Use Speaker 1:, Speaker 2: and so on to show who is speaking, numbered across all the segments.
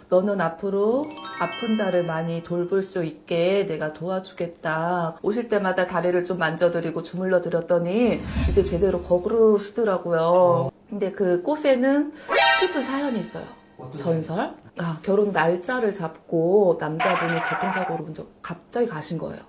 Speaker 1: 너는 앞으로 아픈 자를 많이 돌볼 수 있게 내가 도와주겠다. 오실 때마다 다리를 좀 만져드리고 주물러 드렸더니 이제 제대로 걸으시더라고요. 근데 그 꽃에는 슬픈 사연이 있어요. 전설? 결혼 날짜를 잡고 남자분이 교통사고로 먼저 갑자기 가신 거예요.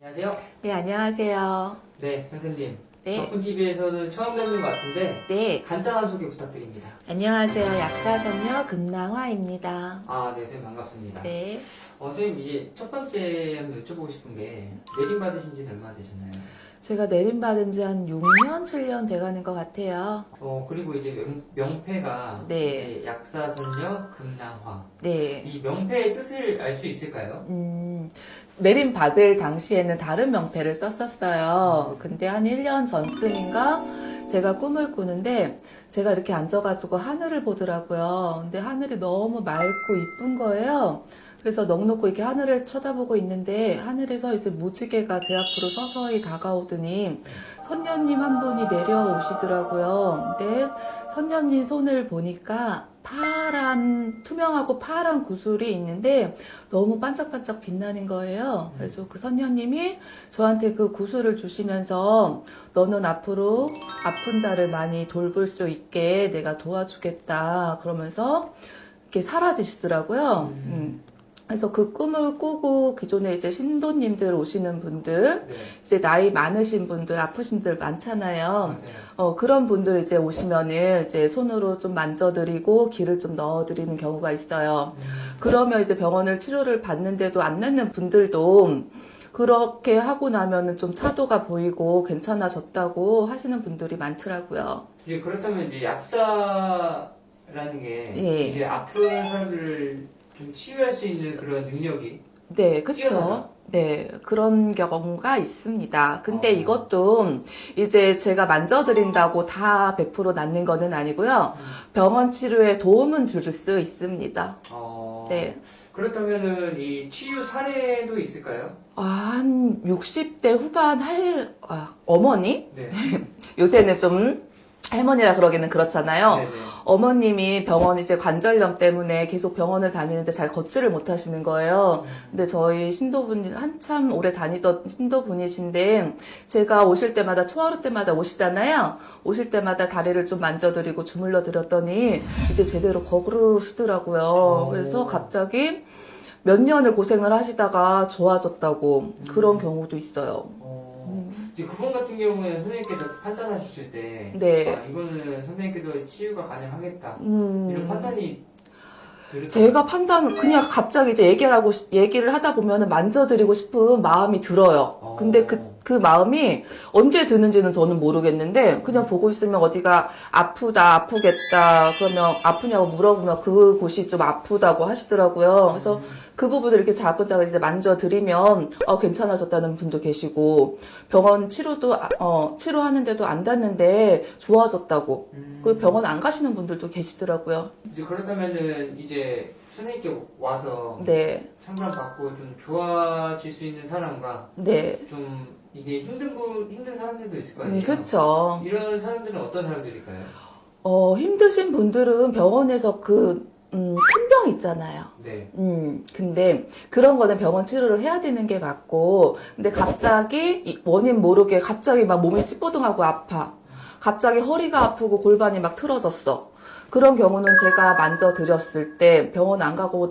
Speaker 2: 안녕하세요.
Speaker 1: 네, 안녕하세요.
Speaker 2: 네, 선생님.
Speaker 1: 네.
Speaker 2: 덕분TV에서는 처음 뵙는 것 같은데
Speaker 1: 네.
Speaker 2: 간단한 소개 부탁드립니다.
Speaker 1: 안녕하세요. 약사선녀 금낭화입니다.
Speaker 2: 네, 선생님 반갑습니다.
Speaker 1: 네.
Speaker 2: 선생님 이제 첫 번째 한번 여쭤보고 싶은 게 내림 받으신 지는 얼마나 되셨나요?
Speaker 1: 제가 내림받은 지 한 6년, 7년 돼가는 것 같아요.
Speaker 2: 그리고 이제 명패가
Speaker 1: 네.
Speaker 2: 이제 약사선녀 금낭화.
Speaker 1: 네.
Speaker 2: 이 명패의 뜻을 알 수 있을까요?
Speaker 1: 내림받을 당시에는 다른 명패를 썼었어요. 근데 한 1년 전쯤인가 제가 꿈을 꾸는데 제가 이렇게 앉아가지고 하늘을 보더라고요. 근데 하늘이 너무 맑고 이쁜 거예요. 그래서 넋놓고 이렇게 하늘을 쳐다보고 있는데 하늘에서 이제 무지개가 제 앞으로 서서히 다가오더니 선녀님 한 분이 내려오시더라고요. 근데 선녀님 손을 보니까 투명하고 파란 구슬이 있는데 너무 반짝반짝 빛나는 거예요. 그래서 그 선녀님이 저한테 그 구슬을 주시면서 너는 앞으로 아픈 자를 많이 돌볼 수 있게 내가 도와주겠다. 그러면서 이렇게 사라지시더라고요. 그래서 그 꿈을 꾸고 기존에 이제 신도님들 오시는 분들,
Speaker 2: 네.
Speaker 1: 이제 나이 많으신 분들, 아프신 분들 많잖아요.
Speaker 2: 네.
Speaker 1: 그런 분들 이제 오시면은 이제 손으로 좀 만져드리고 기를 좀 넣어드리는 경우가 있어요. 그러면 이제 병원을 치료를 받는데도 안 낫는 분들도 그렇게 하고 나면은 좀 차도가 보이고 괜찮아졌다고 하시는 분들이 많더라고요.
Speaker 2: 이제 그렇다면 이제 약사라는 게
Speaker 1: 예.
Speaker 2: 이제 아픈 사람들을 좀 치유할 수 있는 그런 능력이
Speaker 1: 네, 그쵸.
Speaker 2: 뛰어나다.
Speaker 1: 네, 그런 경우가 있습니다. 근데 이것도 이제 제가 만져드린다고 다 100% 낫는 거는 아니고요. 병원 치료에 도움은 줄 수 있습니다. 네.
Speaker 2: 그렇다면은 이 치유 사례도 있을까요?
Speaker 1: 한 60대 후반 어머니?
Speaker 2: 네.
Speaker 1: 요새는 좀 할머니라 그러기는 그렇잖아요.
Speaker 2: 네네.
Speaker 1: 어머님이 병원 이제 관절염 때문에 계속 병원을 다니는데 잘 걷지를 못하시는 거예요. 근데 저희 신도분 한참 오래 다니던 신도분이신데 제가 오실 때마다 초하루 때마다 오시잖아요. 오실 때마다 다리를 좀 만져드리고 주물러 드렸더니 이제 제대로 걸으시더라고요. 그래서 갑자기 몇 년을 고생을 하시다가 좋아졌다고 그런 경우도 있어요.
Speaker 2: 이제 그분 같은 경우에는 선생님께서 판단하셨을 때,
Speaker 1: 네.
Speaker 2: 이거는 선생님께도 치유가 가능하겠다. 이런 판단이
Speaker 1: 제가 그냥 갑자기 이제 얘기를 하다 보면은 만져드리고 싶은 마음이 들어요. 근데 그 마음이 언제 드는지는 저는 모르겠는데, 그냥 보고 있으면 어디가 아프겠다. 그러면 아프냐고 물어보면 그곳이 좀 아프다고 하시더라고요. 그래서 그 부분을 이렇게 자꾸자꾸 이제 만져드리면, 괜찮아졌다는 분도 계시고, 병원 치료하는데도 안 닿는데 좋아졌다고. 그리고 병원 안 가시는 분들도 계시더라고요.
Speaker 2: 이제 그렇다면은 이제 선생님께 와서
Speaker 1: 네.
Speaker 2: 상담받고 좀 좋아질 수 있는 사람과
Speaker 1: 네.
Speaker 2: 좀 이게 힘든 사람들도 있을 거 아니에요?
Speaker 1: 그렇죠.
Speaker 2: 이런 사람들은 어떤 사람들일까요?
Speaker 1: 힘드신 분들은 병원에서 큰 병 있잖아요.
Speaker 2: 네.
Speaker 1: 근데 그런 거는 병원 치료를 해야 되는 게 맞고, 근데 갑자기 원인 모르게 갑자기 막 몸이 찌뿌둥하고 아파. 갑자기 허리가 아프고 골반이 막 틀어졌어. 그런 경우는 제가 만져드렸을 때 병원 안 가고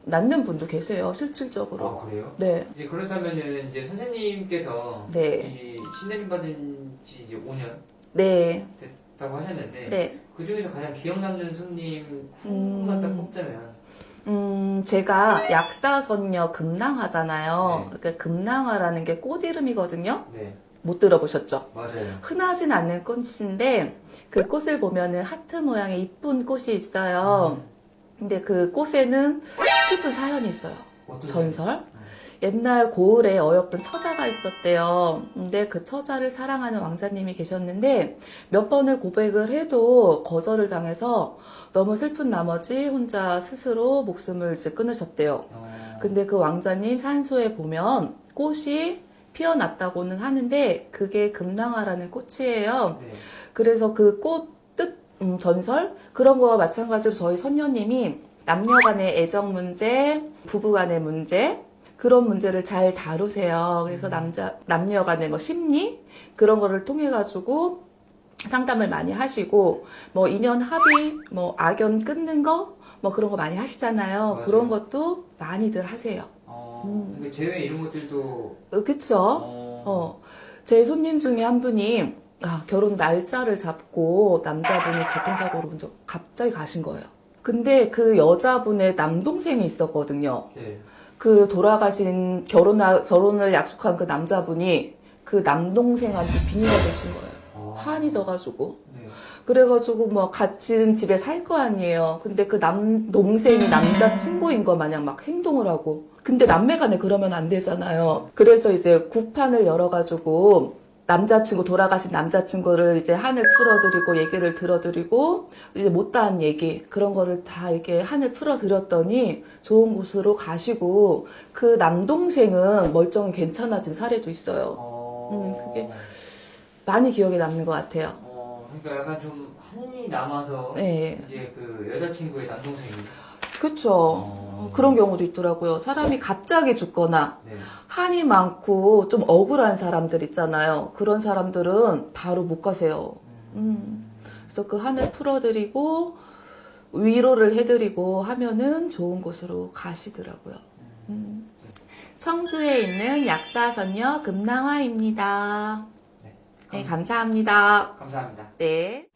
Speaker 1: 낫는 분도 계세요, 실질적으로.
Speaker 2: 그래요?
Speaker 1: 네.
Speaker 2: 이제 그렇다면은 이제 선생님께서
Speaker 1: 네.
Speaker 2: 이 신내림 받은 지 이제 5년
Speaker 1: 네.
Speaker 2: 됐다고 하셨는데
Speaker 1: 네.
Speaker 2: 그 중에서 가장 기억 남는 손님 한 분만 딱 꼽자면
Speaker 1: 제가 약사선녀 금낭화잖아요.
Speaker 2: 네.
Speaker 1: 그 금낭화라는 게 꽃 이름이거든요.
Speaker 2: 네,
Speaker 1: 못 들어보셨죠?
Speaker 2: 맞아요.
Speaker 1: 흔하진 않는 꽃인데 그 꽃을 보면은 하트 모양의 이쁜 꽃이 있어요. 근데 그 꽃에는 슬픈 사연이 있어요.
Speaker 2: 어떤
Speaker 1: 전설? 옛날 고을에 어여쁜 처자가 있었대요. 근데 그 처자를 사랑하는 왕자님이 계셨는데 몇 번을 고백을 해도 거절을 당해서 너무 슬픈 나머지 혼자 스스로 목숨을 이제 끊으셨대요. 근데 그 왕자님 산소에 보면 꽃이 피어났다고는 하는데 그게 금낭화라는 꽃이에요.
Speaker 2: 네.
Speaker 1: 그래서 그 꽃 뜻 전설 그런 거와 마찬가지로 저희 선녀님이 남녀 간의 애정 문제, 부부 간의 문제 그런 문제를 잘 다루세요. 그래서 남녀 간의 뭐 심리 그런 거를 통해 가지고 상담을 많이 하시고 뭐 인연 합의, 뭐 악연 끊는 거 뭐 그런 거 많이 하시잖아요.
Speaker 2: 맞아요.
Speaker 1: 그런 것도 많이들 하세요.
Speaker 2: 근데 제외 이런 것들도
Speaker 1: 그쵸? 제 손님 중에 한 분이 결혼 날짜를 잡고 남자분이 교통사고로 먼저 갑자기 가신 거예요. 근데 그 여자분의 남동생이 있었거든요.
Speaker 2: 네.
Speaker 1: 그 돌아가신 결혼을 약속한 그 남자분이 그 남동생한테 빙의가 되신 거예요. 한이 져가지고.
Speaker 2: 네.
Speaker 1: 그래가지고 뭐 같이 집에 살 거 아니에요. 근데 그 남동생이 남자친구인 거 마냥 막 행동을 하고. 근데 남매간에 그러면 안 되잖아요. 그래서 이제 구판을 열어가지고 돌아가신 남자친구를 이제 한을 풀어드리고 얘기를 들어드리고 이제 못다한 얘기 그런 거를 다 이렇게 한을 풀어드렸더니 좋은 곳으로 가시고 그 남동생은 멀쩡히 괜찮아진 사례도 있어요. 그게 많이 기억에 남는 것 같아요.
Speaker 2: 그러니까 약간 좀 한이 남아서
Speaker 1: 네.
Speaker 2: 이제 그 여자친구의 남동생이
Speaker 1: 그쵸. 그런 경우도 있더라고요. 사람이 갑자기 죽거나
Speaker 2: 네.
Speaker 1: 한이 많고 좀 억울한 사람들 있잖아요. 그런 사람들은 바로 못 가세요. 그래서 그 한을 풀어드리고 위로를 해드리고 하면은 좋은 곳으로 가시더라고요. 청주에 있는 약사선녀 금낭화입니다. 네, 감사합니다.
Speaker 2: 감사합니다.
Speaker 1: 네.